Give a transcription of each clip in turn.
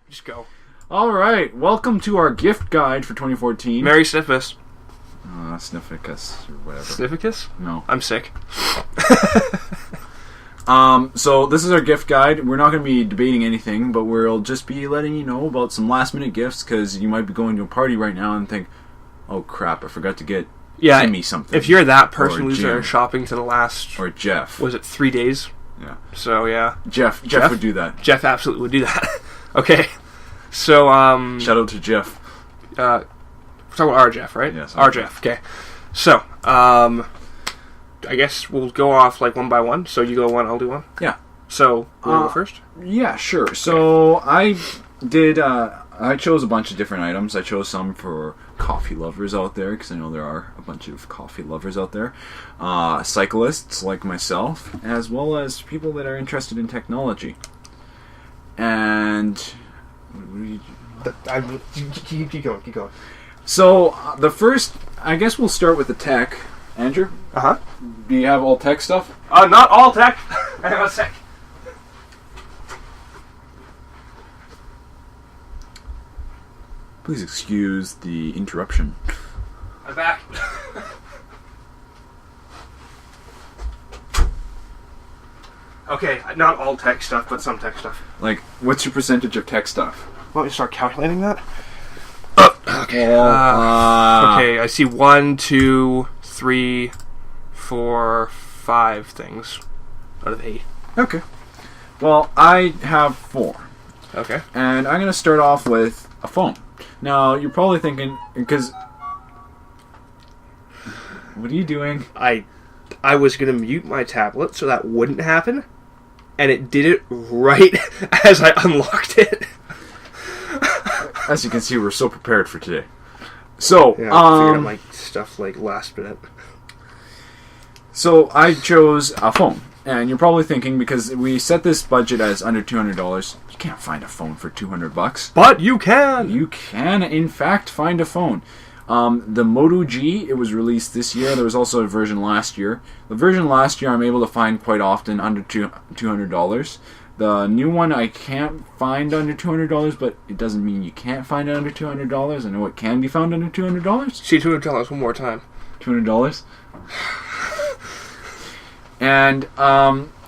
Just go. All right, welcome to our gift guide for 2014. Merry Sniffus. Snifficus or whatever. Snifficus? No. I'm sick. So this is our gift guide. We're not going to be debating anything, but we'll just be letting you know about some last-minute gifts, because you might be going to a party right now and think, oh crap, I forgot to get Timmy something. If you're that person who's Jim. Shopping to the last... Or Jeff. Was it 3 days? Yeah. So, yeah. Jeff would do that. Jeff absolutely would do that. Okay. So, Shout out to Jeff. we're talking about our Jeff, right? Yes. Our Jeff, okay. So, I guess we'll go off like one by one. So you go one, I'll do one. Yeah. So, you want to go first? Yeah, sure. So I did. I chose a bunch of different items. I chose some for coffee lovers out there, because I know there are a bunch of coffee lovers out there. Cyclists like myself, as well as people that are interested in technology. And Keep going. so the first, I guess we'll start with the tech. Andrew, Uh-huh. do you have all tech stuff? Not all tech. Hang on a sec. Please excuse the interruption. I'm back. Okay, not all tech stuff, but some tech stuff. Like, what's your percentage of tech stuff? Want me to start calculating that? Okay. Okay, I see 1, 2, 3, 4, 5 things out of 8. Okay. Well, I have 4. Okay. And I'm going to start off with a phone. Now, you're probably thinking, because... What are you doing? I was going to mute my tablet so that wouldn't happen, and it did it right as I unlocked it. As you can see, we're so prepared for today. So, Yeah, I figured out my stuff like last minute. So I chose a phone. And you're probably thinking, because we set this budget as under $200, you can't find a phone for $200. But you can! You can, in fact, find a phone. The Moto G, it was released this year. There was also a version last year. The version last year I'm able to find quite often under $200. The new one I can't find under $200, but it doesn't mean you can't find it under $200. I know it can be found under $200. See $200 one more time. $200. And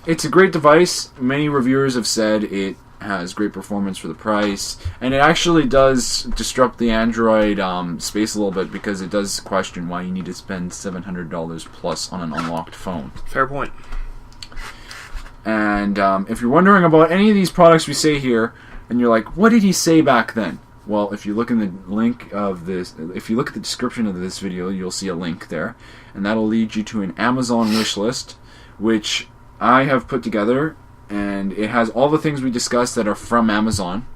it's a great device. Many reviewers have said it has great performance for the price, and it actually does disrupt the Android space a little bit, because it does question why you need to spend $700 plus on an unlocked phone. Fair point. And if you're wondering about any of these products we say here, and you're like, what did he say back then? Well, if you look in the link of this, if you look at the description of this video, you'll see a link there, and that'll lead you to an Amazon wish list, which I have put together, and it has all the things we discussed that are from Amazon,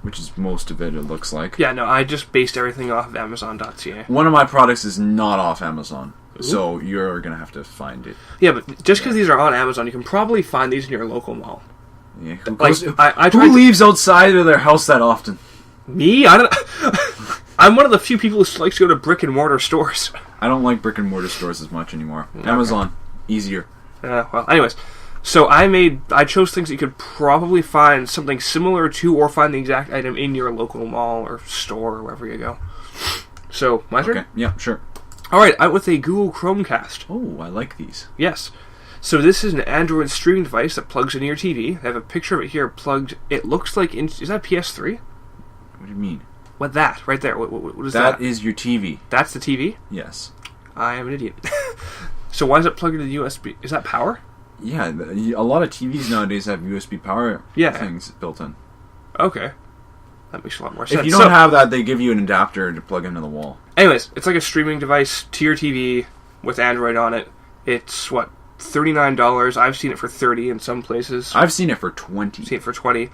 which is most of it looks like. Yeah, no, I just based everything off of Amazon.ca. One of my products is not off Amazon, so you're going to have to find it. Yeah, but just because these are on Amazon, you can probably find these in your local mall. Yeah, Who leaves outside of their house that often? Me? I don't. I'm one of the few people who likes to go to brick and mortar stores. I don't like brick and mortar stores as much anymore. Okay. Amazon, easier. Well, anyways, so I chose things that you could probably find something similar to, or find the exact item in your local mall or store or wherever you go. So, my turn? Okay, yeah, sure. Alright, I went with a Google Chromecast. Oh, I like these. Yes. So this is an Android streaming device that plugs into your TV. I have a picture of it here plugged. It looks like... is that PS3? What do you mean? What that? Right there. What is that? That is your TV. That's the TV? Yes. I am an idiot. So why is it plugged into the USB? Is that power? Yeah, a lot of TVs nowadays have USB power things built in. Okay. That makes a lot more sense. If you don't have that, they give you an adapter to plug into the wall. Anyways, it's like a streaming device to your TV with Android on it. It's, what, $39. I've seen it for $30 in some places. I've seen it for $20. Seen it for $20.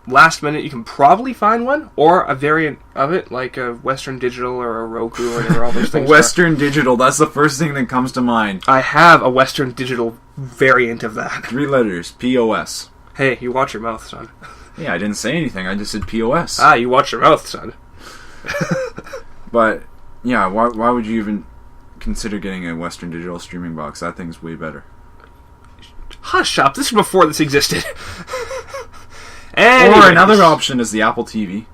Last minute, you can probably find one, or a variant of it, like a Western Digital or a Roku or whatever all those things Western Digital, that's the first thing that comes to mind. I have a Western Digital variant of that. 3 letters, POS. Hey, you watch your mouth, son. Yeah, I didn't say anything, I just said POS. You watch your mouth, son. But, yeah, why would you even consider getting a Western Digital streaming box? That thing's way better. Hush up, this is before this existed. Anyways. Or another option is the Apple TV.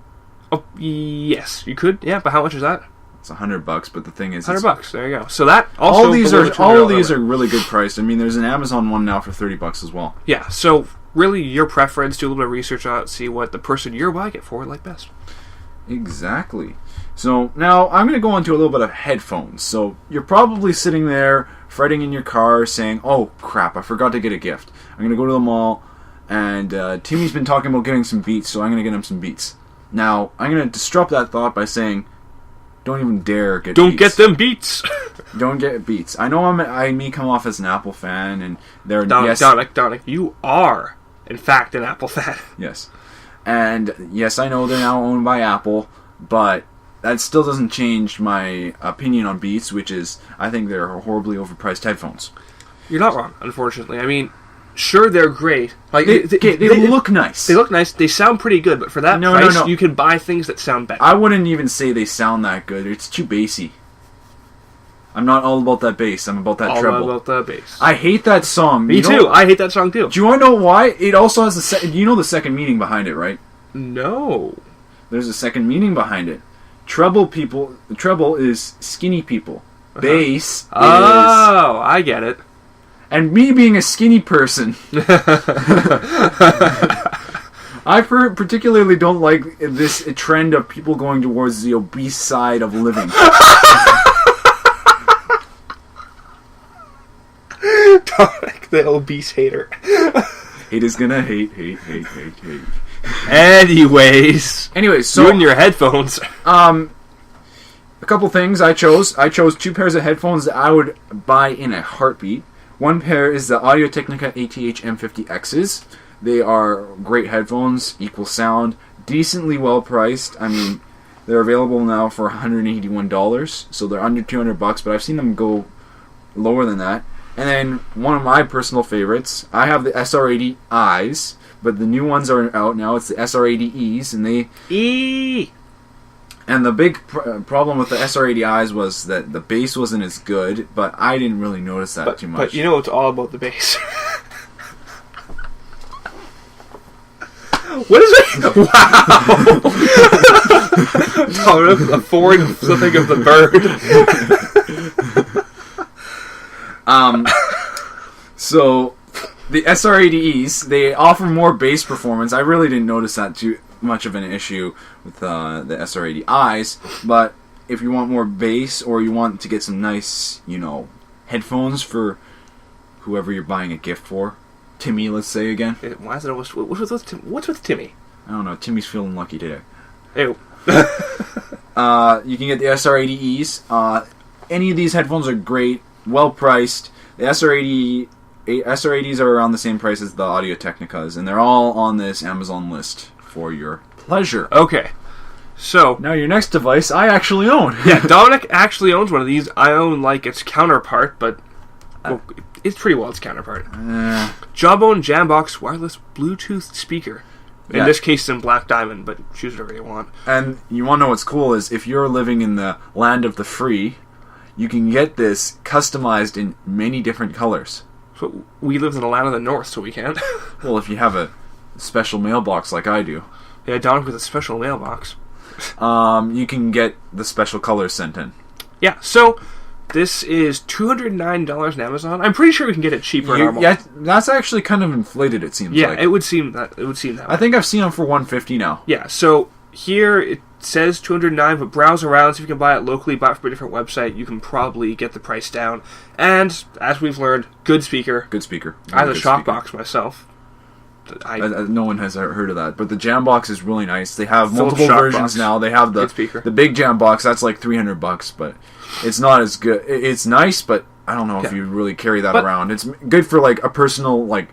Oh, yes, you could. Yeah, but how much is that? It's $100, but the thing is, $100. There you go. So that also all these are are really good priced. I mean, there's an Amazon one now for $30 as well. Yeah. So really, your preference. Do a little bit of research on it. See what the person you're buying it for would like best. Exactly. So now I'm going to go into a little bit of headphones. So you're probably sitting there fretting in your car saying, "Oh crap, I forgot to get a gift. I'm going to go to the mall, and Timmy's been talking about getting some Beats, so I'm going to get him some Beats." Now I'm going to disrupt that thought by saying, don't even dare get Don't Beats. get them Beats. Don't get Beats. I know I may come off as an Apple fan, and they're Domenik, you are in fact an Apple fan. Yes. And yes, I know they're now owned by Apple, but that still doesn't change my opinion on Beats, which is I think they're horribly overpriced headphones. You're not wrong, unfortunately. I mean, sure, they're great. Like They look nice. They look nice. They sound pretty good, but for that price, you can buy things that sound better. I wouldn't even say they sound that good. It's too bassy. I'm not all about that bass. I'm about that treble. All about the bass. I hate that song. Me too. I hate that song too. Do you want to know why? It also has the second meaning behind it, right? No. There's a second meaning behind it. Treble is skinny people. Bass is... Oh, I get it. And me being a skinny person, I particularly don't like this trend of people going towards the obese side of living. Domenik, the obese hater. Hate is gonna hate. Anyways, so you and your headphones. A couple things I chose. I chose 2 pairs of headphones that I would buy in a heartbeat. One pair is the Audio-Technica ATH M50Xs. They are great headphones, equal sound, decently well priced. I mean, they're available now for $181, so they're under $200, but I've seen them go lower than that. And then one of my personal favorites, I have the SR80Is, but the new ones are out now. It's the SR80Es, and they... And the big problem with the SR80Is was that the bass wasn't as good, but I didn't really notice that too much. But you know it's all about the bass. What is it? Wow! A forward flipping of the bird. So, the SR80Es, they offer more bass performance. I really didn't notice that too much of an issue with the SR80Is, but if you want more bass or you want to get some nice, headphones for whoever you're buying a gift for, Timmy, let's say again. Why is it always... What's with Timmy? I don't know, Timmy's feeling lucky today. Ew. You can get the SR80Es. Any of these headphones are great, well priced. The SR80s are around the same price as the Audio-Technicas, and they're all on this Amazon list for your pleasure. Okay. So... Now your next device, I actually own. Yeah, Domenik actually owns one of these. I own, its counterpart, but... it's pretty well its counterpart. Jawbone Jambox wireless Bluetooth speaker. In this case, it's in Black Diamond, but choose whatever you want. And you want to know what's cool is, if you're living in the land of the free, you can get this customized in many different colors. So we live in the land of the north, so we can't. Well, if you have a special mailbox like I do. Yeah, Domenik with a special mailbox. You can get the special colors sent in. Yeah, so this is $209 on Amazon. I'm pretty sure we can get it cheaper normal. Yeah, that's actually kind of inflated, it seems like. Yeah, it would seem that way. I think I've seen them for $150 now. Yeah, so here it says $209, but browse around, see if you can buy it locally, buy it from a different website. You can probably get the price down. And, as we've learned, good speaker. Good speaker. I have a Shockbox myself. No one has heard of that, but the Jambox is really nice. They have multiple versions now. They have the big Jambox. That's like $300, but it's not as good. It's nice, but I don't know if you really carry that around. It's good for a personal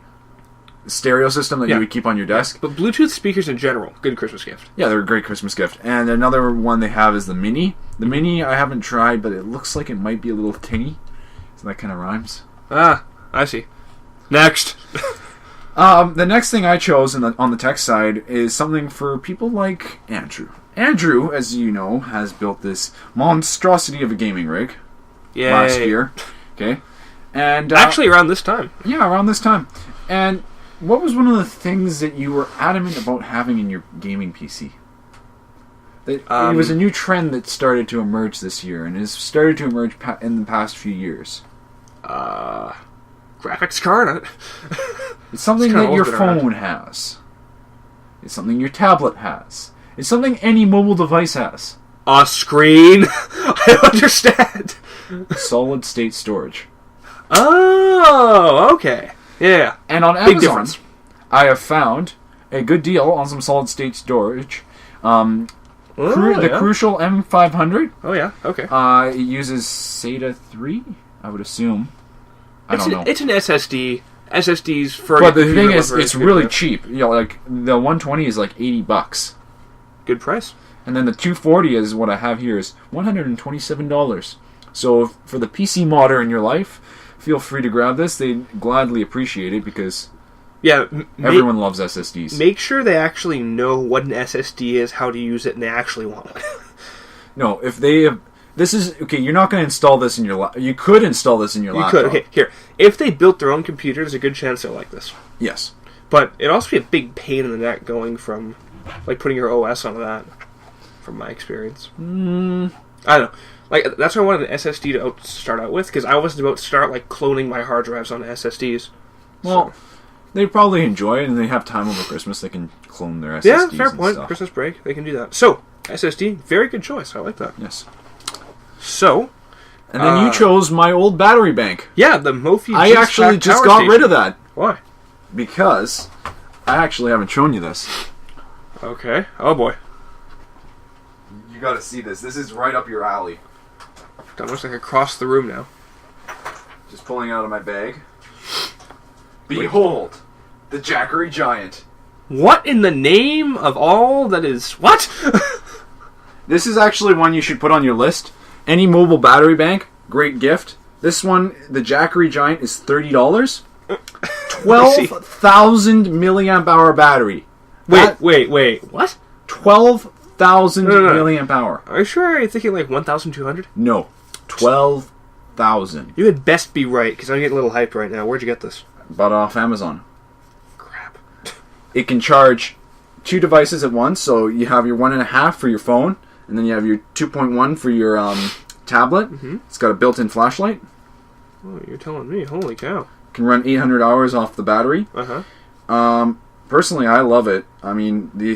stereo system that you would keep on your desk. But Bluetooth speakers in general, good Christmas gift. Yeah, they're a great Christmas gift. And another one they have is the Mini. The Mini I haven't tried, but it looks like it might be a little tinny. So that kind of rhymes. Ah, I see. Next. The next thing I chose on the tech side is something for people like Andrew. Andrew, as you know, has built this monstrosity of a gaming rig last year. Okay, and actually around this time. Yeah, around this time. And what was one of the things that you were adamant about having in your gaming PC? It was a new trend that started to emerge this year, and has started to emerge in the past few years. Graphics card? It's something that your phone has. It's something your tablet has. It's something any mobile device has. A screen? I understand. Solid state storage. Oh, okay. Yeah. And on Big Amazon, difference. I have found a good deal on some solid state storage. The Crucial M500. Oh, yeah. Okay. It uses SATA 3, I would assume. I don't know. It's an SSD. SSDs for. But the thing is, it's really cheap. You know, like the 120 is like $80. Good price. And then the 240 is what I have here is $127. So for the PC modder in your life, feel free to grab this. They gladly appreciate it because everyone loves SSDs. Make sure they actually know what an SSD is, how to use it, and they actually want one. No, if they have... This is... Okay, you're not going to install this in your laptop. You could install this in your laptop. You could. Okay, here. If they built their own computer, there's a good chance they'll like this. Yes. But it'd also be a big pain in the neck going from... Like, putting your OS onto that. From my experience. I don't know. Like, that's why I wanted an SSD to start out with, because I wasn't about to start, like, cloning my hard drives on SSDs. Well... So. They probably enjoy it, and they have time over Christmas. They can clone their SSDs. Yeah, fair point. Stuff. Christmas break, they can do that. So, SSD, very good choice. I like that. Yes. So, and then you chose my old battery bank. Yeah, the Mophie. I actually just got rid of that. Why? Because I actually haven't shown you this. Okay. Oh boy. You got to see this. This is right up your alley. That looks like across the room now. Just pulling out of my bag. Behold, the Jackery Giant. What in the name of all that is... What? This is actually one you should put on your list. Any mobile battery bank, great gift. This one, the Jackery Giant, is $30. 12,000 milliamp hour battery. Wait. What? 12,000 milliamp hour. Are you sure you're thinking like 1,200? No. 12,000. You had best be right, because I'm getting a little hyped right now. Where'd you get this? Bought it off Amazon. Crap. It can charge 2 devices at once, so you have your 1.5 for your phone, and then you have your 2.1 for your tablet. Mm-hmm. It's got a built-in flashlight. Oh, you're telling me. Holy cow. Can run 800 hours off the battery. Uh-huh. Personally, I love it. I mean, the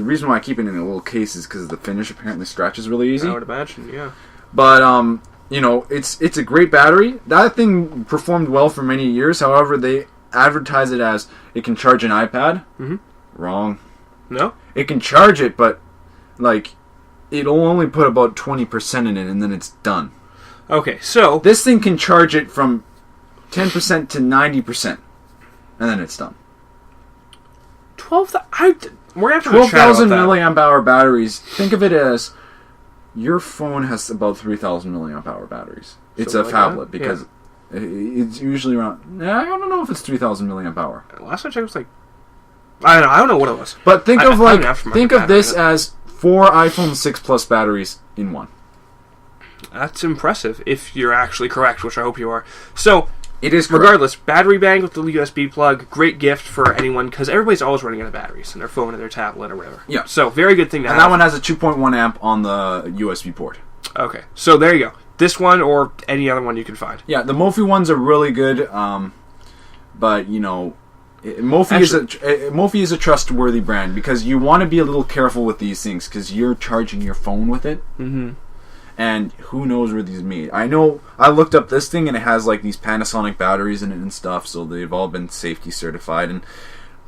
reason why I keep it in a little case is because the finish apparently scratches really easy. I would imagine, yeah. But, you know, it's a great battery. That thing performed well for many years. However, they advertise it as it can charge an iPad. Mm-hmm. Wrong. No? It can charge it, but, like, it'll only put about 20% in it, and then it's done. Okay, so... This thing can charge it from 10% to 90%, and then it's done. 12,000 milliamp hour batteries. Think of it as... Your phone has about 3,000 milliamp hour batteries. It's so a phablet because it's usually around... I don't know if it's 3,000 milliamp hour. Last time I checked, it was like... I don't know what it was. But think of this as 4 iPhone 6 Plus batteries in one. That's impressive, if you're actually correct, which I hope you are. So, it is correct. Regardless, battery bank with the USB plug, great gift for anyone, because everybody's always running out of batteries in their phone or their tablet or whatever. Yeah. So, very good thing to have. And that one has a 2.1 amp on the USB port. Okay. So, there you go. This one or any other one you can find. Yeah, the Mophie ones are really good, but, you know... Mophie is a trustworthy brand, because you want to be a little careful with these things, because you're charging your phone with it. Mm-hmm. And who knows where these are made. I know, I looked up this thing and it has like these Panasonic batteries in it and stuff, so they've all been safety certified. And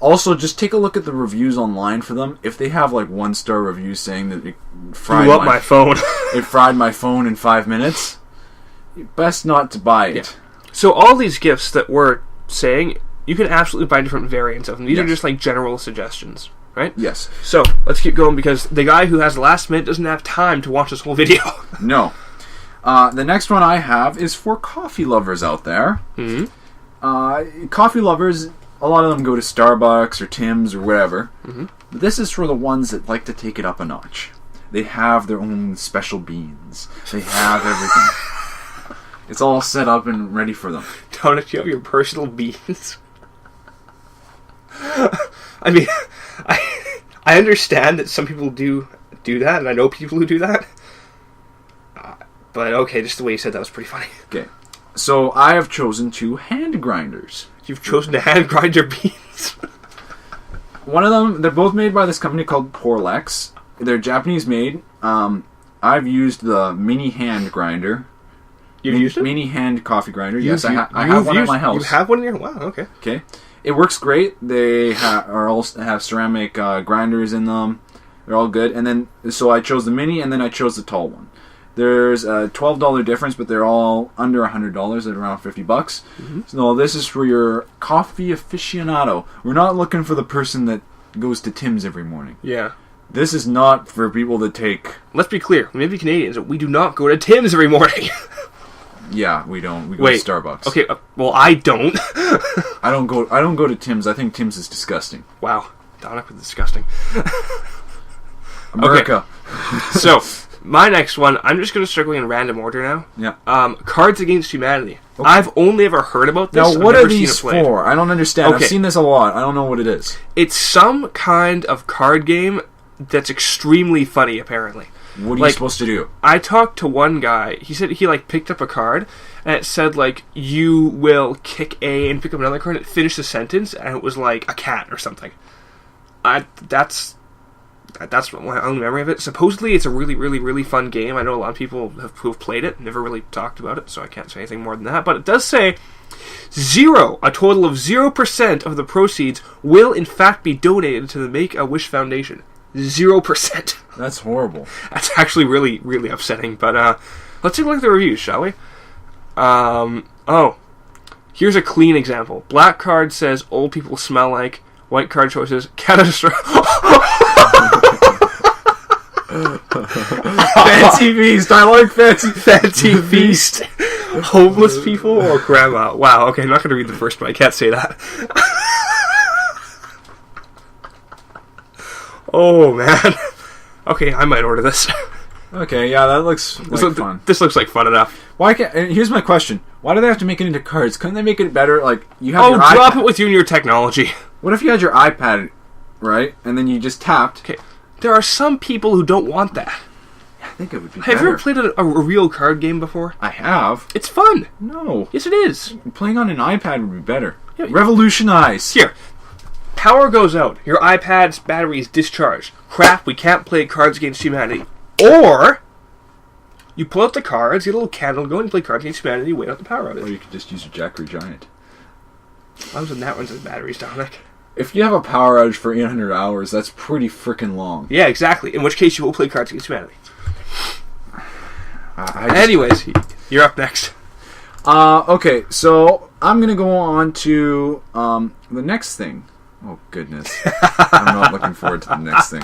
also, just take a look at the reviews online for them. If they have like 1-star reviews saying that it fried my phone. It fried my phone in 5 minutes, best not to buy it. Yeah. So all these gifts that we're saying, you can absolutely buy different variants of them. These are just like general suggestions. Right? Yes. So, let's keep going, because the guy who has the last minute doesn't have time to watch this whole video. No. The next one I have is for coffee lovers out there. Mm-hmm. Coffee lovers, a lot of them go to Starbucks or Tim's or whatever. Mm-hmm. But this is for the ones that like to take it up a notch. They have their own special beans. They have everything. It's all set up and ready for them. Don't you have your personal beans? I mean, I understand that some people do that, and I know people who do that. But okay, just the way you said that was pretty funny. Okay. So I have chosen 2 hand grinders. You've chosen to hand grind your beans. One of them, they're both made by this company called Porlex. They're Japanese made. I've used the mini hand grinder. You've used it? Mini hand coffee grinder. Yes, I have one at my house. You have one in your... Wow, okay. Okay. It works great. They have ceramic grinders in them. They're all good. And then, so I chose the mini, and then I chose the tall one. There's a $12 difference, but they're all under $100 at around $50. Mm-hmm. So this is for your coffee aficionado. We're not looking for the person that goes to Tim's every morning. Yeah. This is not for people that take... Let's be clear. Maybe Canadians, we do not go to Tim's every morning. Yeah, we don't. We go to Starbucks. Okay, well, I don't. I don't go to Tim's. I think Tim's is disgusting. Wow. Domenik was disgusting. America. Okay. So... My next one, I'm just going to start going in random order now. Yeah. Cards Against Humanity. Okay. I've only ever heard about this. Now, what are these for? I don't understand. Okay. I've seen this a lot. I don't know what it is. It's some kind of card game that's extremely funny, apparently. What are you supposed to do? I talked to one guy. He said he picked up a card, and it said, you will kick A and pick up another card, and it finished the sentence, and it was a cat or something. That's my only memory of it. Supposedly, it's a really, really, really fun game. I know a lot of people who have played it, never really talked about it, so I can't say anything more than that. But it does say a total of 0% of the proceeds will in fact be donated to the Make-A-Wish Foundation. 0%. That's horrible. That's actually really, really upsetting. But let's take a look at the reviews, shall we? Here's a clean example. Black card says old people smell like. White card choices catastrophe. Fancy feast. I like fancy feast. Homeless people or grandma. Wow. Okay, I'm not going to read the first one. I can't say that. Oh man. Okay, I might order this. Okay, yeah, that looks fun. This looks like fun enough. Why can't? Here's my question: why do they have to make it into cards? Couldn't they make it better? You have. Oh, drop it with you and your technology. What if you had your iPad, right, and then you just tapped? Okay, there are some people who don't want that. I think it would be. Have you ever played a real card game before? I have. It's fun. No. Yes, it is. Playing on an iPad would be better. Yeah, revolutionize. Here. Power goes out. Your iPad's battery is discharged. Crap, we can't play Cards Against Humanity. Or, you pull out the cards, get a little candle, go and play Cards Against Humanity, wait out the power outage. Or you could just use a Jackery Giant. I was in that one's batteries, Domenik. If you have a power outage for 800 hours, that's pretty freaking long. Yeah, exactly. In which case you will play Cards Against Humanity. Anyways, you're up next. Okay, so I'm going to go on to the next thing. Oh, goodness. I'm not looking forward to the next thing.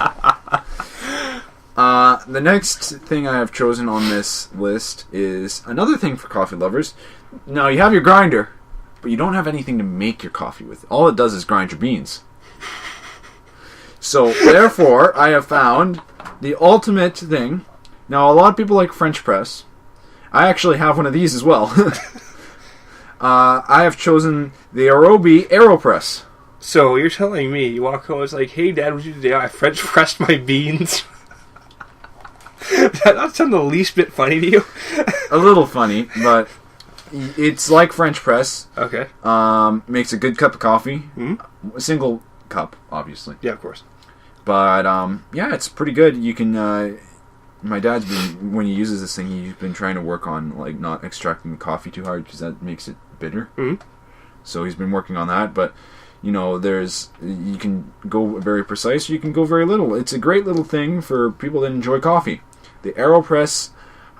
The next thing I have chosen on this list is another thing for coffee lovers. Now, you have your grinder, but you don't have anything to make your coffee with. All it does is grind your beans. So, therefore, I have found the ultimate thing. Now, a lot of people like French press. I actually have one of these as well. I have chosen the Aerobi AeroPress. So, you're telling me, you walk home and it's like, hey, Dad, what did you do today? I French pressed my beans. That sounds the least bit funny to you. A little funny, but it's like French press. Okay. Makes a good cup of coffee. Mm-hmm. A single cup, obviously. Yeah, of course. But, yeah, it's pretty good. You can, my dad's been, when he uses this thing, he's been trying to work on, not extracting the coffee too hard, because that makes it bitter. Mm-hmm. So he's been working on that, but, you can go very precise, you can go very little. It's a great little thing for people that enjoy coffee. The AeroPress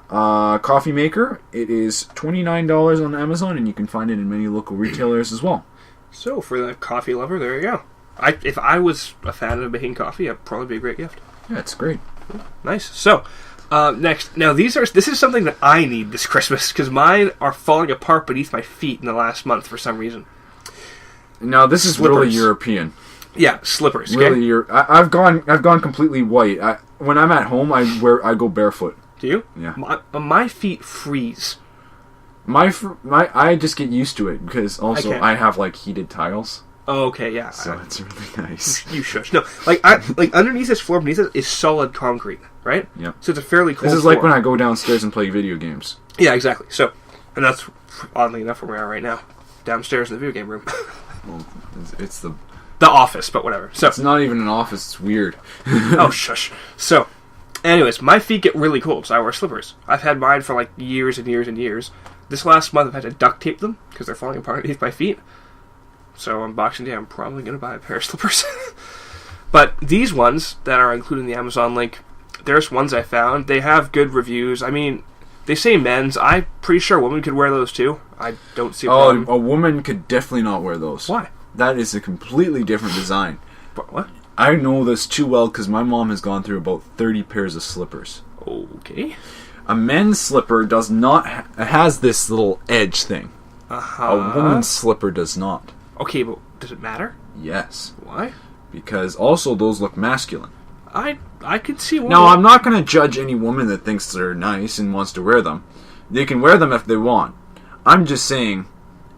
coffee maker, it is $29 on Amazon, and you can find it in many local retailers as well. So, for the coffee lover, there you go. If I was a fan of making coffee, it'd probably be a great gift. Yeah, it's great. Nice. So, next. Now, this is something that I need this Christmas, because mine are falling apart beneath my feet in the last month for some reason. Now, this is Slippers. really European. Yeah, slippers. Okay? Really, I've gone completely white. When I'm at home, I go barefoot. Do you? Yeah. My feet freeze. I just get used to it because also I have heated tiles. Oh, okay, yeah. So it's really nice. You shush. No, like underneath this floor, beneath it is solid concrete, right? Yep. So it's a fairly cold This is floor. like when I go downstairs and play video games. Yeah, exactly. So, and that's oddly enough where we are right now, downstairs in the video game room. Well, it's the office, but whatever. So it's not even an office. It's weird. oh, shush. So, anyways, my feet get really cold, so I wear slippers. I've had mine for like years and years and years. This last month, I've had to duct tape them because they're falling apart underneath my feet. So on Boxing Day, I'm probably going to buy a pair of slippers. But these ones that are included in the Amazon link, there's ones I found. They have good reviews. I mean, they say men's. I'm pretty sure a woman could wear those too. I don't see a problem. A woman could definitely not wear those. Why? That is a completely different design. What? I know this too well because my mom has gone through about 30 pairs of slippers. Okay. A men's slipper does not has this little edge thing. Uh-huh. A woman's slipper does not. Okay, but does it matter? Yes. Why? Because also those look masculine. I could see one. Now, I'm not going to judge any woman that thinks they're nice and wants to wear them. They can wear them if they want. I'm just saying,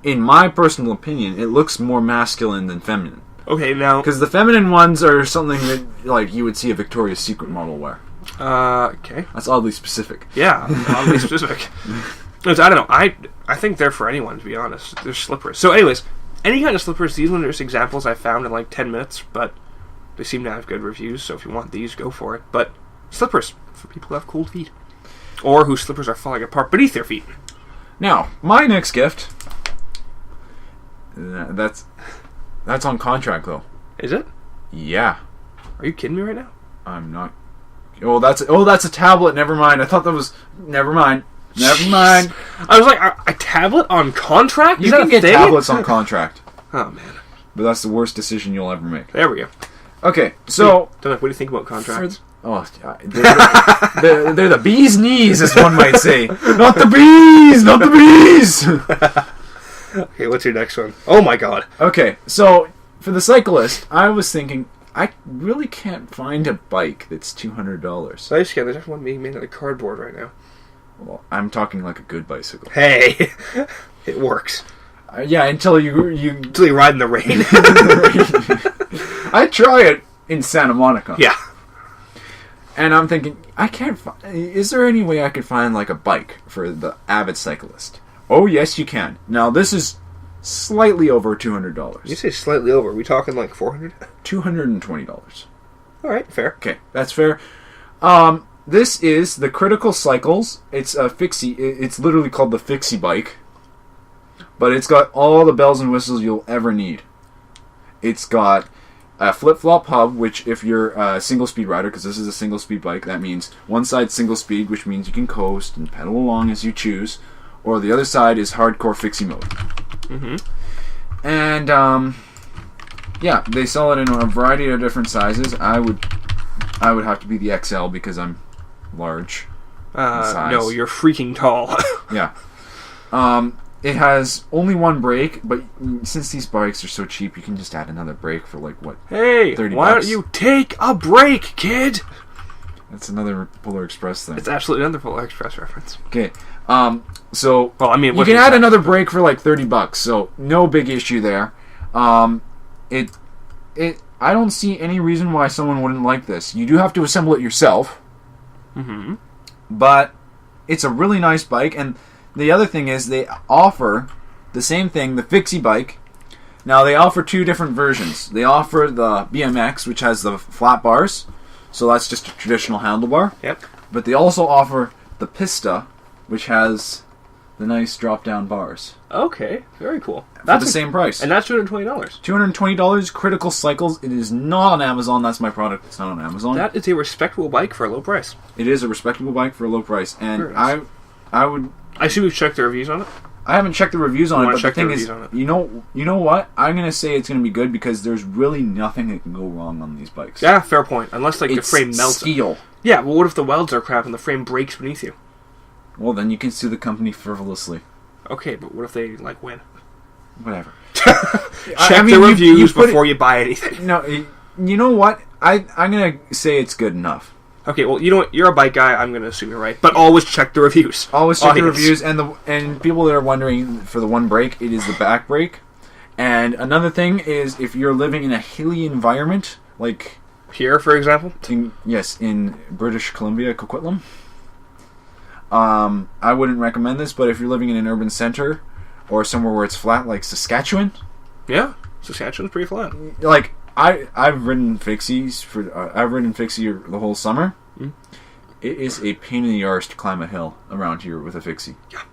in my personal opinion, it looks more masculine than feminine. Okay, now... Because the feminine ones are something that, like, you would see a Victoria's Secret model wear. Okay. That's oddly specific. Yeah, oddly specific. I don't know. I think they're for anyone, to be honest. They're slippers. So, anyways, any kind of slippers, these ones are just examples I found in like 10 minutes, but they seem to have good reviews, so if you want these, go for it. But slippers, for people who have cold feet. Or whose slippers are falling apart beneath their feet. Now, my next gift... That's on contract, though. Is it? Yeah. Are you kidding me right now? I'm not... that's a tablet. Never mind. I thought that was... Never mind. Never mind. I was like, a tablet on contract? You can get tablets on contract. Oh, man. But that's the worst decision you'll ever make. There we go. Okay, so... Domenik, what do you think about contracts? They're the bee's knees, as one might say. Not the bees! Not the bees! Okay, what's your next one? Oh, my God. Okay, so, for the cyclist, I was thinking... I really can't find a bike that's $200. So I just can't. There's actually one being made out of cardboard right now. Well, I'm talking like a good bicycle. Hey, it works. Yeah, until you ride in the rain. I try it in Santa Monica. Yeah. And I'm thinking, I can't find... Is there any way I could find like a bike for the avid cyclist? Oh, yes, you can. Now, this is slightly over $200. You say slightly over. Are we talking like $400? $220. All right, fair. Okay, that's fair. This is the Critical Cycles. It's a fixie. It's literally called the Fixie Bike. But it's got all the bells and whistles you'll ever need. It's got a flip-flop hub, which if you're a single-speed rider, because this is a single-speed bike, that means one side single-speed, which means you can coast and pedal along as you choose, or the other side is hardcore fixie mode. Mm-hmm. And, yeah, they sell it in a variety of different sizes. I would have to be the XL because I'm large. No, you're freaking tall. Yeah. It has only one brake, but since these bikes are so cheap, you can just add another brake for like, what, hey, $30? Why don't you take a break, kid? That's another Polar Express thing. It's absolutely another Polar Express reference. Okay. So well, I mean, you can add another brake for like $30, so no big issue there. I don't see any reason why someone wouldn't like this. You do have to assemble it yourself. Mm-hmm. But it's a really nice bike, and the other thing is they offer the same thing, the Fixie bike. Now, they offer two different versions. They offer the BMX, which has the flat bars, so that's just a traditional handlebar. Yep. But they also offer the Pista, which has the nice drop-down bars. Okay, very cool. That's the same price. And that's $220. $220, Critical Cycles. It is not on Amazon. That's my product. It's not on Amazon. That is a respectable bike for a low price. It is a respectable bike for a low price. And nice. I see we've checked the reviews on it. I haven't checked the reviews on it, but the thing is, on it. you know what? I'm going to say it's going to be good because there's really nothing that can go wrong on these bikes. Yeah, fair point. Unless like the frame melts. Steel. Yeah, well, what if the welds are crap and the frame breaks beneath you? Well, then you can sue the company frivolously. Okay, but what if they like win? Whatever. Check the reviews before you buy anything. No, you know what? I'm going to say it's good enough. Okay, well, you know what? You're a bike guy. I'm going to assume you're right. But always check the reviews. Always check the reviews. And people that are wondering, for the one brake, it is the back brake. And another thing is, if you're living in a hilly environment, like here, for example, in British Columbia, Coquitlam, I wouldn't recommend this. But if you're living in an urban center or somewhere where it's flat, like Saskatchewan, Saskatchewan's pretty flat. Like I've ridden Fixies I've ridden Fixie the whole summer. Mm. It is a pain in the arse to climb a hill around here with a Fixie. Yeah.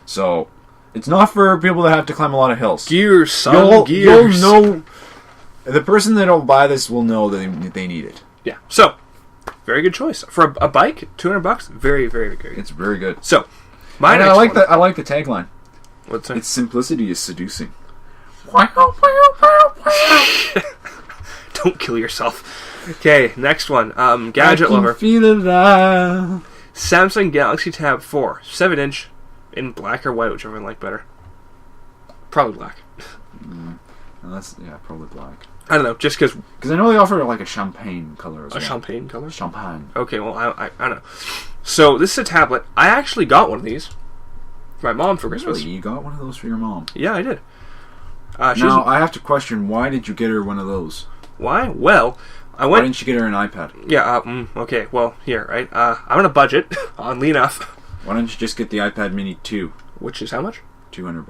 So it's not for people that have to climb a lot of hills. Gears, son. Gears. You'll know. The person that'll buy this will know that they need it. Yeah. So, very good choice for a bike. $200. Very, very good. It's very good. So, I like the tagline. What's that? Its simplicity is seducing. Don't kill yourself. Okay, next one. Gadget lover. Feel alive. Samsung Galaxy Tab 4, 7-inch, in black or white, whichever I like better. Probably black. Probably black. I don't know, just because... Because I know they offer like a champagne color as well. A champagne color? Champagne. Okay, well, I don't know. So, this is a tablet. I actually got one of these for my mom for Christmas. Really? You got one of those for your mom? Yeah, I did. Now, I have to question, why did you get her one of those? Why? Well, why didn't you get her an iPad? Yeah, okay, well, here, right? I'm on a budget, oddly enough. Why don't you just get the iPad Mini 2? Which is how much? $200.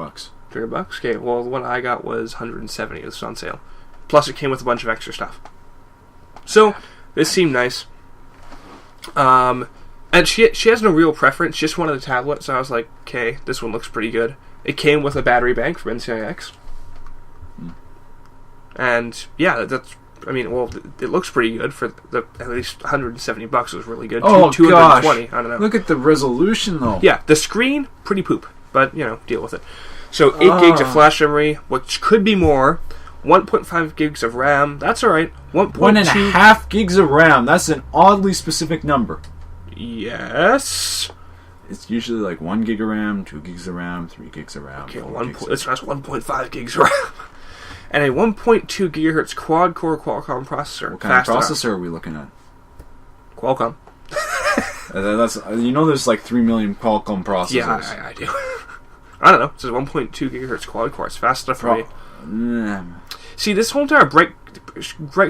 $200? Okay, well, the one I got was $170. It was on sale. Plus, it came with a bunch of extra stuff. So, this seemed nice. And she has no real preference, just wanted a tablet, so I was like, okay, this one looks pretty good. It came with a battery bank from NCIX. And, yeah, it looks pretty good for at least $170 was really good. Oh, 220, I don't know. Look at the resolution, though. Yeah, the screen, pretty poop, but, deal with it. So, 8 gigs of flash memory, which could be more. 1.5 gigs of RAM, that's alright. 1.5 gigs of RAM, that's an oddly specific number. Yes. It's usually like 1 gig of RAM, 2 gigs of RAM, 3 gigs of RAM. Okay, that's 1.5 gigs of RAM. And a 1.2 gigahertz quad-core Qualcomm processor. What kind of processor are we looking at? Qualcomm. There's like 3 million Qualcomm processors. Yeah, I do. I don't know. It says 1.2 gigahertz quad-core. It's fast enough for me. See, this whole entire bright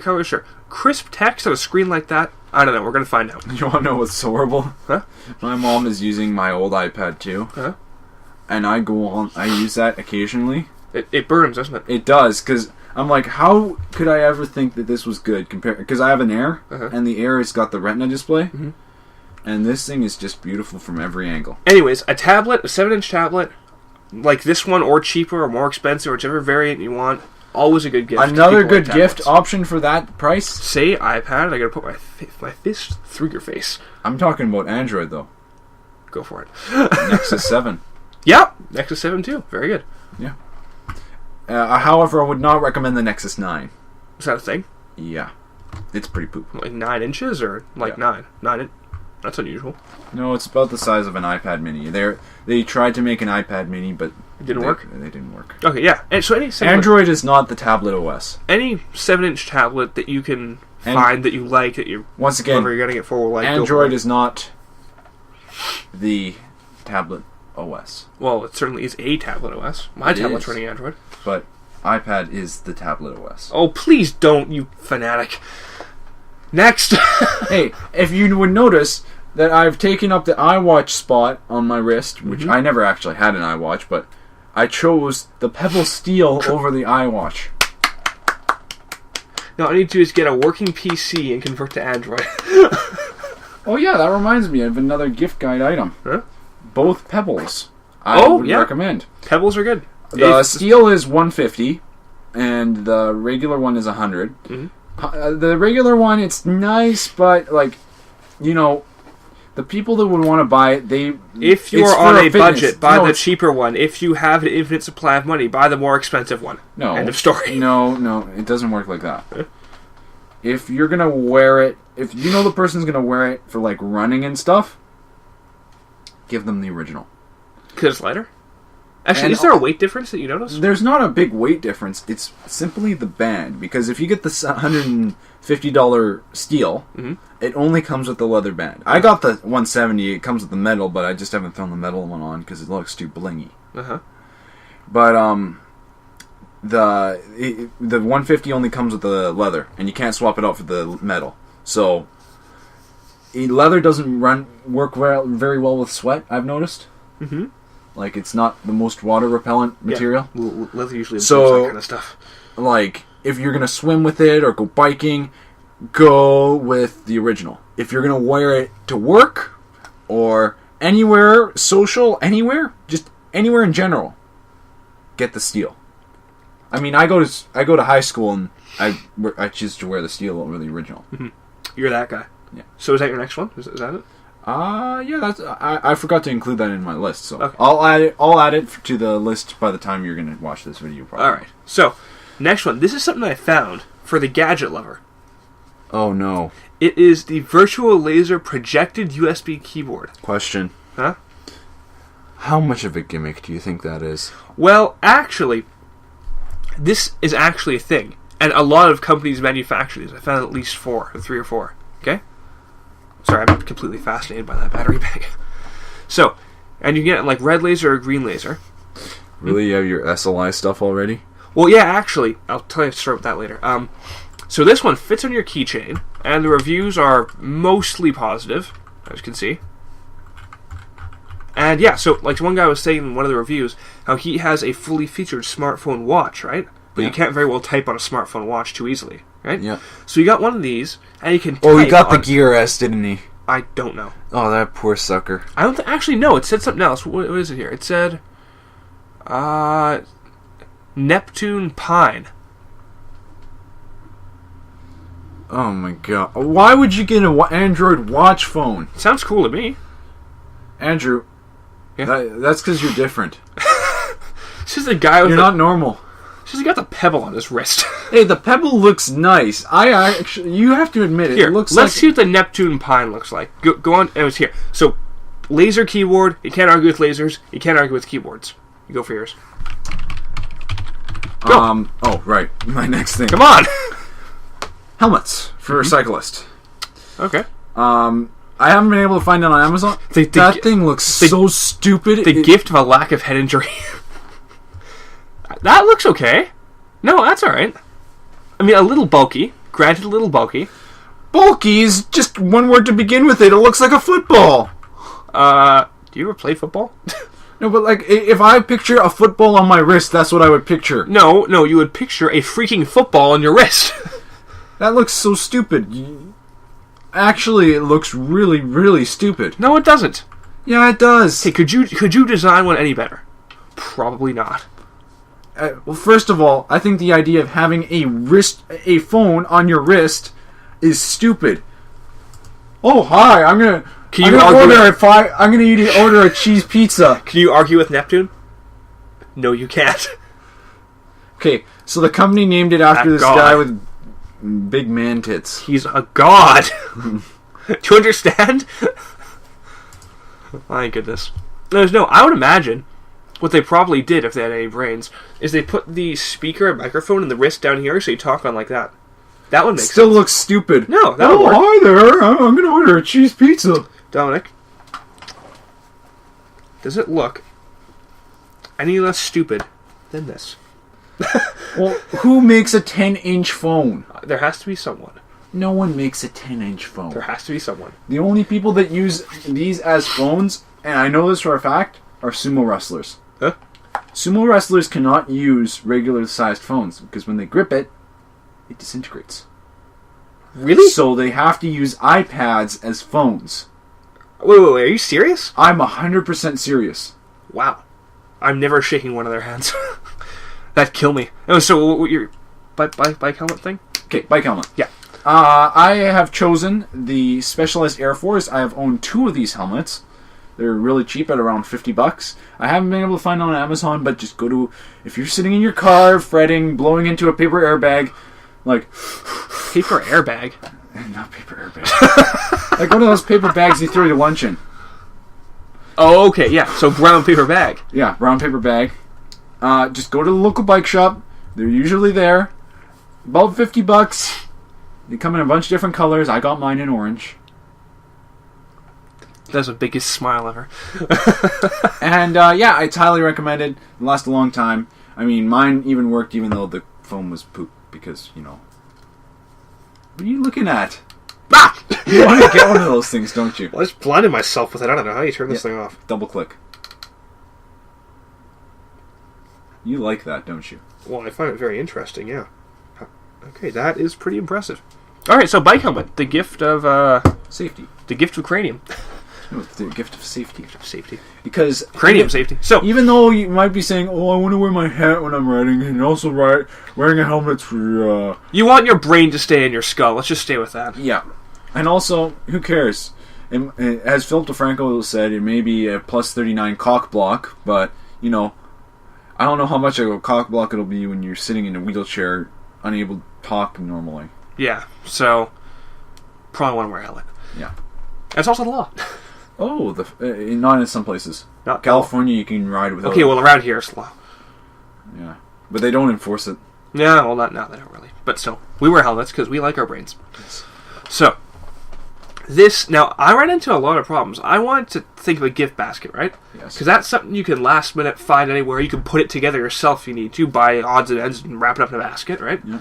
color, sure. Crisp text on a screen like that, I don't know. We're going to find out. You want to know what's so horrible? Huh? My mom is using my old iPad too. Huh? And I use that occasionally. It burns, doesn't it? It does, because I'm like, how could I ever think that this was good? Because I have an Air, and the Air has got the Retina display, and this thing is just beautiful from every angle. Anyways, a tablet, a 7-inch tablet, like this one, or cheaper, or more expensive, whichever variant you want, always a good gift. Another good gift option for that price? Say iPad, I gotta put my fist through your face. I'm talking about Android, though. Go for it. Nexus 7. Yep, Nexus 7 too. Very good. Yeah. However, I would not recommend the Nexus 9. Is that a thing? Yeah. It's pretty poop. Like 9 inches or like 9? 9 That's unusual. No, it's about the size of an iPad Mini. They tried to make an iPad Mini, but it didn't work? They didn't work. Okay, yeah. And so Android is not the tablet OS. Any 7-inch tablet that you can find that you like, that you once again, you're getting it for, like, Android is not the tablet OS. Well, it certainly is a tablet OS. My tablet's running Android. But iPad is the tablet OS. Oh, please don't, you fanatic. Next! Hey, if you would notice that I've taken up the iWatch spot on my wrist, which I never actually had an iWatch, but I chose the Pebble Steel over the iWatch. Now, all I need to do is get a working PC and convert to Android. Oh yeah, that reminds me of another gift guide item. Huh? Both Pebbles. I would recommend. Pebbles are good. The Steel is $150, and the regular one is $100. The regular one, it's nice, but the people that would want to buy it, if you are on a budget, buy the cheaper one. If you have an infinite supply of money, buy the more expensive one. No. End of story. No, it doesn't work like that. If you're going to wear it, if you know the person's going to wear it for like running and stuff, give them the original. Because it's lighter? Actually, is there a weight difference that you notice? There's not a big weight difference. It's simply the band. Because if you get the $150 Steel, it only comes with the leather band. I got the $170. It comes with the metal, but I just haven't thrown the metal one on because it looks too blingy. But the 150 only comes with the leather, and you can't swap it out for the metal. So leather doesn't work very well with sweat, I've noticed. Mm-hmm. Like, it's not the most water repellent material. Yeah. Leather usually absorbs that kind of stuff. Like, if you're gonna swim with it or go biking, go with the original. If you're gonna wear it to work or anywhere social, just anywhere in general, get the steel. I mean, I go to high school and I choose to wear the steel over the original. Mm-hmm. You're that guy. Yeah. So is that your next one? Is that it? Yeah. That's I forgot to include that in my list, so okay. I'll add it to the list by the time you're gonna watch this video. Probably. All right. So next one. This is something I found for the gadget lover. Oh no! It is the virtual laser projected USB keyboard. Question. Huh? How much of a gimmick do you think that is? Well, actually, this is actually a thing. And a lot of companies manufacture these. I found at least 3 or 4. Okay? Sorry, I'm completely fascinated by that battery bank. So, and you get like red laser or green laser. Really? You have your SLI stuff already? Well, yeah, actually. I'll tell you a story about that later. So this one fits on your keychain, and the reviews are mostly positive, as you can see. And yeah, so like one guy was saying in one of the reviews, how he has a fully featured smartphone watch, right? But you can't very well type on a smartphone watch too easily, right? Yeah. So he got one of these, and he can type. Oh, he got the Gear S, didn't he? I don't know. Oh, that poor sucker. I don't actually know. It said something else. What is it here? It said, Neptune Pine. Oh my god. Why would you get an Android watch phone? Sounds cool to me. Andrew, yeah? That's because you're different. This is the guy with You're not normal. He's got the pebble on his wrist. Hey, the pebble looks nice. You have to admit it. Here, It looks let's see what the Neptune Pine looks like. Go on. It was here. So, laser keyboard. You can't argue with lasers. You can't argue with keyboards. You go for yours. Go. Oh, right. My next thing. Come on. Helmets for a cyclist. Okay. I haven't been able to find it on Amazon. That thing looks so stupid. The gift of a lack of head injury. That looks okay. No, that's alright. I mean, a little bulky. Granted, a little bulky. Bulky is just one word to begin with it. It looks like a football. Do you ever play football? No, but like, if I picture a football on my wrist, that's what I would picture. No, you would picture a freaking football on your wrist. That looks so stupid. Actually, it looks really, really stupid. No, it doesn't. Yeah, it does. Hey, could you design one any better? Probably not. Well, first of all, I think the idea of having a phone on your wrist is stupid. Oh, hi! I'm gonna order a cheese pizza. Can you argue with Neptune? No, you can't. Okay, so the company named it after this guy with big man tits. He's a god. Do you understand? My goodness. I would imagine what they probably did, if they had any brains, is they put the speaker and microphone in the wrist down here, so you talk on like that. That would make Still sense. Looks stupid. No, that would work. Hi there. I'm going to order a cheese pizza. Dominic, does it look any less stupid than this? Well, who makes a 10-inch phone? There has to be someone. No one makes a 10-inch phone. There has to be someone. The only people that use these as phones, and I know this for a fact, are sumo wrestlers. Huh? Sumo wrestlers cannot use regular-sized phones, because when they grip it, it disintegrates. Really? So they have to use iPads as phones. Wait, are you serious? I'm 100% serious. Wow. I'm never shaking one of their hands. That'd kill me. Oh, so what your bike helmet thing? Okay, bike helmet. Yeah. I have chosen the Specialized Air Force. I have owned 2 of these helmets. They're really cheap at around $50. I haven't been able to find it on Amazon, but just go to... If you're sitting in your car, fretting, blowing into a paper airbag, like... Paper airbag? Not paper airbag. Like one of those paper bags you throw your lunch in. Oh, okay, yeah. So brown paper bag. Yeah, brown paper bag. Just go to the local bike shop. They're usually there. About $50. They come in a bunch of different colors. I got mine in orange. That's the biggest smile ever. And yeah, it's highly recommended. It lasts a long time. I mean, mine even worked even though the phone was poop because, you know. What are you looking at? Ah! You want to get one of those things, don't you? Well, I just blinded myself with it. I don't know how you turn this thing off. Double click. You like that, don't you? Well, I find it very interesting, yeah. Okay, that is pretty impressive. Alright, so bike helmet. The gift of, safety. The gift of cranium. No, the gift of safety. Gift of safety. Because... Cranium safety. So, even though you might be saying, oh, I want to wear my hat when I'm riding, and also wearing a helmet's for, you want your brain to stay in your skull. Let's just stay with that. Yeah. And also, who cares? As Philip DeFranco said, it may be a plus 39 cock block, but, you know, I don't know how much of a cock block it'll be when you're sitting in a wheelchair, unable to talk normally. Yeah, so probably want to wear a helmet. Yeah. That's also the law. Oh, not in some places. Not California, you can ride without. Okay, well, around here it's law. Yeah, but they don't enforce it. Yeah, well, not now. They don't really. But still, we wear helmets because we like our brains. Yes. So, now, I ran into a lot of problems. I wanted to think of a gift basket, right? Yes. Because that's something you can last minute find anywhere. You can put it together yourself if you need to, buy odds and ends and wrap it up in a basket, right? Yeah.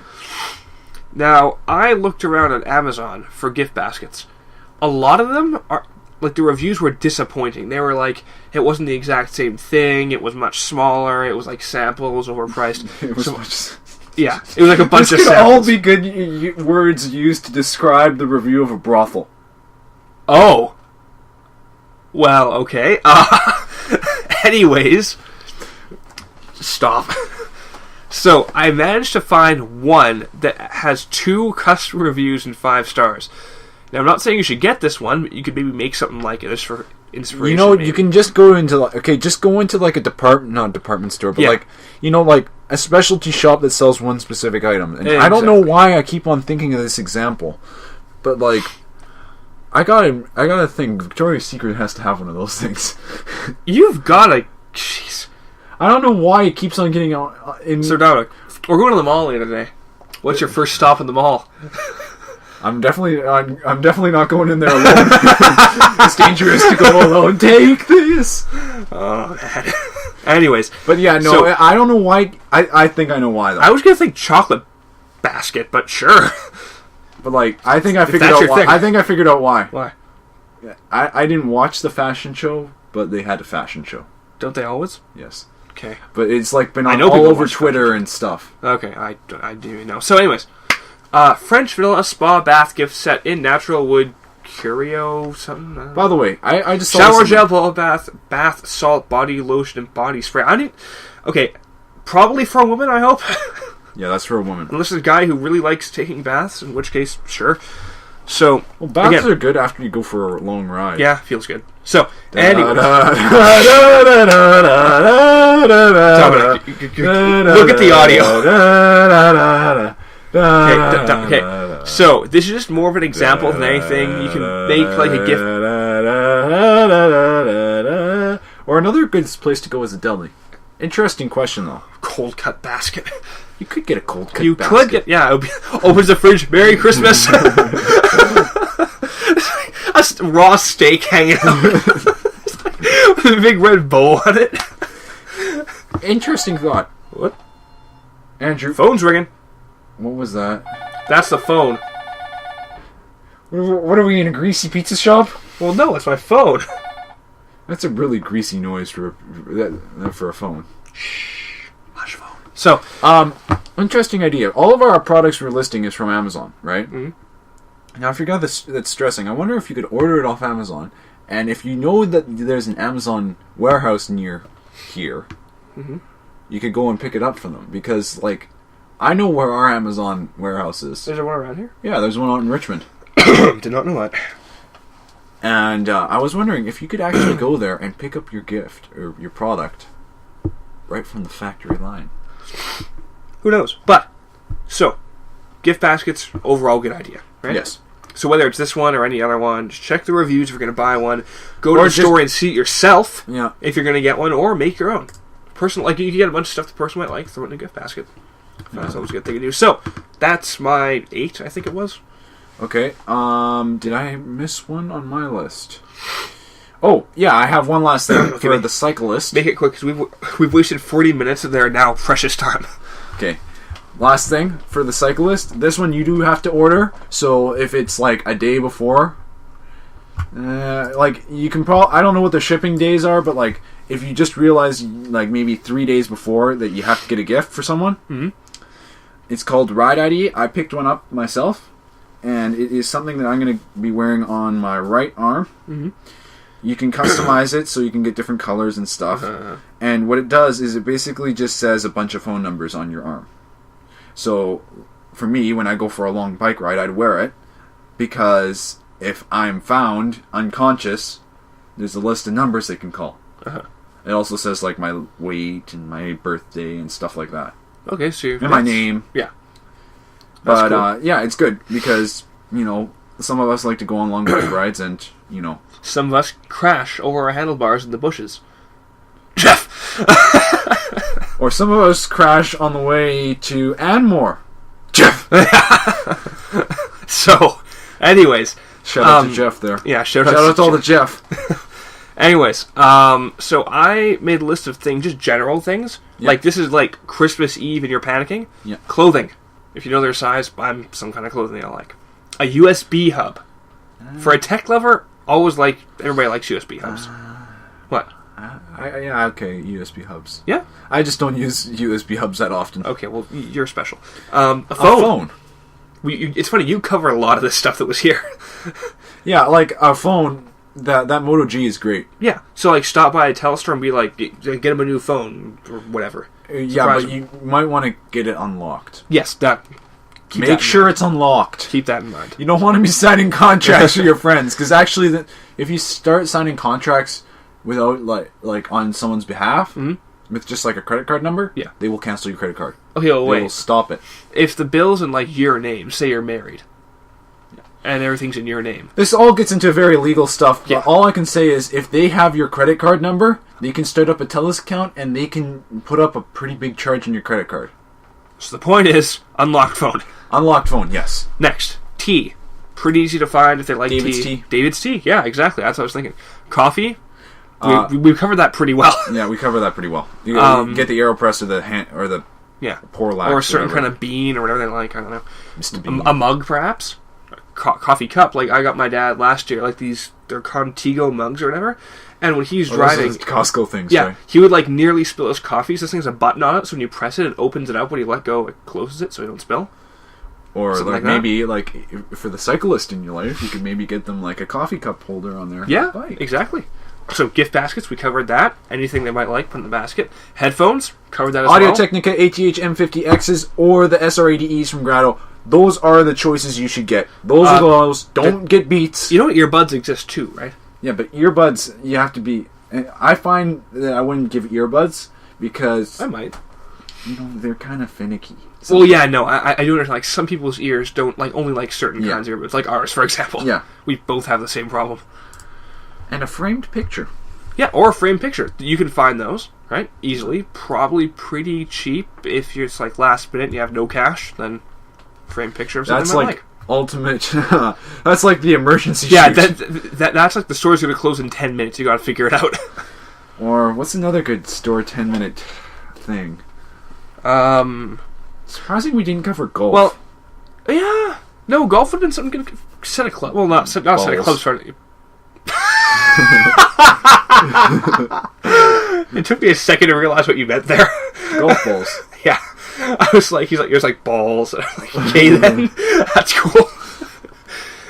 Now, I looked around on Amazon for gift baskets. A lot of them are, like, the reviews were disappointing. They were like, it wasn't the exact same thing, it was much smaller, it was like samples, overpriced. It was much... Yeah, it was like a bunch of samples. This could all be good words used to describe the review of a brothel. Oh. Well, okay. Anyways. Stop. So, I managed to find one that has 2 customer reviews and 5 stars. Now, I'm not saying you should get this one, but you could maybe make something like it just for inspiration. You know, maybe. you can just go into, like, a not department store, but like, you know, like a specialty shop that sells one specific item. And I don't know why I keep on thinking of this example, but like, I gotta think Victoria's Secret has to have one of those things. You've gotta, jeez. I don't know why it keeps on getting out. So, Dominic, we're going to the mall later today. What's your first stop in the mall? I'm definitely not going in there alone. It's dangerous to go alone. Take this. Oh man. Anyways, but yeah, no, so, I don't know why. I think I know why though. I was gonna think chocolate basket, but sure. But like, I think I figured out why. I think I figured out why. Why? I didn't watch the fashion show, but they had a fashion show. Don't they always? Yes. Okay. But it's like been on all over Twitter and stuff. Okay, I do know. So, anyways. French vanilla spa bath gift set in natural wood curio something. By the way, I just shower gel, bubble bath salt, body lotion, and body spray. Okay, probably for a woman, I hope. Yeah, that's for a woman. Unless it's a guy who really likes taking baths, in which case, sure. So, well, baths are good after you go for a long ride. Yeah, feels good. So, anyway, look at the audio. Okay, so this is just more of an example than anything. You can make like a gift. Or another good place to go is a deli. Interesting question though. Cold cut basket. You could get a cold cut basket. You could get, yeah. Opens the fridge. Merry Christmas. A raw steak hanging out with a big red bow on it. Interesting thought. What? Andrew. Phone's ringing. What was that? That's the phone. What are we, in a greasy pizza shop? Well, no, it's my phone. That's a really greasy noise for a phone. Shh. Hush phone. So, interesting idea. All of our products we're listing is from Amazon, right? Mm-hmm. Now, if you're that's stressing, I wonder if you could order it off Amazon, and if you know that there's an Amazon warehouse near here, mm-hmm. you could go and pick it up from them, because, like, I know where our Amazon warehouse is. There's one around here? Yeah, there's one out in Richmond. Did not know that. And I was wondering if you could actually go there and pick up your gift, or your product, right from the factory line. Who knows? But, so, gift baskets, overall good idea, right? Yes. So whether it's this one or any other one, just check the reviews if you're going to buy one. Go to the store and see it yourself if you're going to get one, or make your own. Like, you can get a bunch of stuff the person might like, throw it in a gift basket. That's always a good thing to do. So, that's my 8, I think it was. Okay. Did I miss one on my list? Oh, yeah, I have one last thing for the cyclist. Make it quick, because we've wasted 40 minutes of their now precious time. Okay. Last thing for the cyclist. This one you do have to order. So if it's like a day before, like you can probably, I don't know what the shipping days are, but like if you just realize like maybe 3 days before that you have to get a gift for someone, it's called Ride ID. I picked one up myself, and it is something that I'm going to be wearing on my right arm. You can customize it so you can get different colors and stuff. And what it does is it basically just says a bunch of phone numbers on your arm. So for me, when I go for a long bike ride, I'd wear it because if I'm found unconscious, there's a list of numbers they can call. It also says like my weight and my birthday and stuff like that. Okay, so and my name. Yeah. But cool. Yeah, it's good because, you know, some of us like to go on long bike rides and, you know, some of us crash over our handlebars in the bushes. Jeff! Or some of us crash on the way to Anmore. Jeff! So, anyways. Shout out to Jeff there. Yeah, shout out to all the Jeff. Anyways, so I made a list of things, just general things. Yeah. Like, this is like Christmas Eve and you're panicking. Yeah. Clothing. If you know their size, buy some kind of clothing I like. A USB hub. For a tech lover, always like, everybody likes USB hubs. What? Yeah, okay, USB hubs. Yeah? I just don't use USB hubs that often. Okay, well, you're special. A phone. It's funny, you cover a lot of this stuff that was here. Yeah, like a phone, that Moto G is great. Yeah, so like stop by a Telstra and be like, get him a new phone, or whatever. Yeah, but you might want to get it unlocked. Yes, Make sure it's unlocked. Keep that in mind. You don't want to be signing contracts with your friends, because actually, if you start signing contracts without like on someone's behalf, with just like a credit card number, they will cancel your credit card. Okay, well, wait. They will stop it. If the bill's in like your name, say you're married, and everything's in your name. This all gets into very legal stuff, but all I can say is if they have your credit card number, they can start up a TELUS account and they can put up a pretty big charge on your credit card. So the point is, unlocked phone. Unlocked phone, yes. Next, tea. Pretty easy to find if they like David's tea. David's tea, yeah, exactly. That's what I was thinking. Coffee. We covered that pretty well. Yeah, we covered that pretty well. You get the AeroPress or the Porlax or a certain kind of bean or whatever they like. I don't know. Mr. Bean. A mug, perhaps. Coffee cup. Like I got my dad last year. Like they're Contigo mugs or whatever. And when he's driving, those are Costco things. Yeah, right? he would like nearly spill his coffee. So this thing has a button on it. So when you press it, it opens it up. When you let go, it closes it so you don't spill. Or like maybe like for the cyclist in your life, you could maybe get them like a coffee cup holder on their bike. Exactly. So gift baskets, we covered that. Anything they might like, put in the basket. Headphones, covered that as well. Audio-Technica ATH M50Xs or the SR80Es from Grado. Those are the choices you should get. Those are those. Don't get Beats. You know earbuds exist too, right? Yeah, but earbuds, you have to be... I find that I wouldn't give earbuds because... I might. You know, they're kind of finicky. Well, yeah, no, I do understand. Like, some people's ears don't only like certain kinds of earbuds. Like ours, for example. Yeah. We both have the same problem. And a framed picture. Yeah, or a framed picture. You can find those, right? Easily. Probably pretty cheap. If you're like last minute and you have no cash, then framed picture of something that's like ultimate. That's like the emergency shoot. Yeah, that's like the store's going to close in 10 minutes. You got to figure it out. Or what's another good store 10-minute thing? Surprising we didn't cover golf. Well, yeah. No, golf would have been something good. Set a club. Well, not set a club. Sorry. It took me a second to realize what you meant there. Golf balls. Yeah. I was like, yours like balls. And I'm like, okay then. That's cool.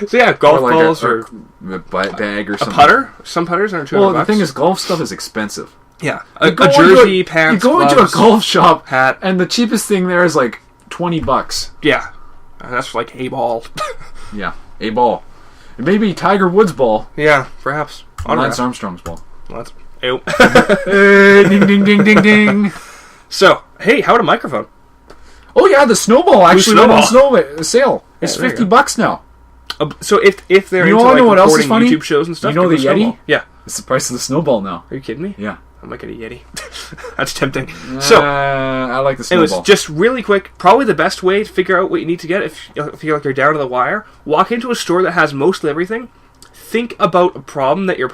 So yeah, golf balls or a bag or something. A putter? Some putters are $200. Well, the thing is, golf stuff is expensive. Yeah. A jersey, pants, you go into a golf shop, hat, and the cheapest thing there is like $20. Yeah. And that's like a ball. Yeah, a ball. It may be Tiger Woods' ball. Yeah, perhaps. Lance Armstrong's ball. Well, that's... Hey, ding, ding, ding, ding, ding. So, hey, how about a microphone? Oh yeah, the Snowball actually went on sale. It's $50 now. So if they're into like recording YouTube shows and stuff, you know the Yeti? Yeah, it's the price of the Snowball now. Are you kidding me? Yeah, I might get a Yeti. That's tempting. So I like the Snowball. Anyways, just really quick, probably the best way to figure out what you need to get if you feel like you're down to the wire. Walk into a store that has mostly everything. think about a problem that your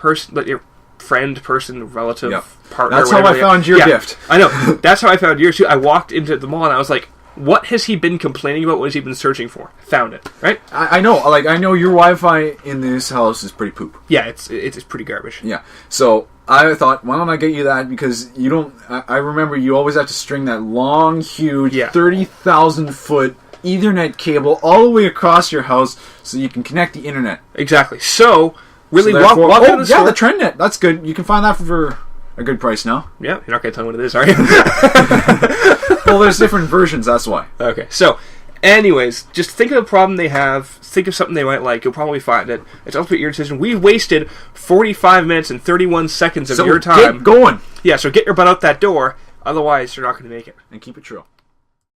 friend, person, relative, partner. That's how I found your gift. I know. That's how I found yours too. I walked into the mall and I was like, what has he been complaining about? What has he been searching for? Found it, right? I know. Like, I know your Wi-Fi in this house is pretty poop. Yeah, it's pretty garbage. Yeah. So I thought, why don't I get you that? Because you don't. I remember you always have to string that long, huge, 30,000-foot Ethernet cable all the way across your house so you can connect the internet. Exactly. So really, walk into the store. The TrendNet. That's good. You can find that for a good price now. Yeah, you're not going to tell me what it is, are you? Well, there's different versions, that's why. Okay, so, anyways, just think of a problem they have, think of something they might like, you'll probably find it. It's ultimately your decision. We wasted 45 minutes and 31 seconds of your time. Get going! Yeah, so get your butt out that door, otherwise you're not going to make it. And keep it true.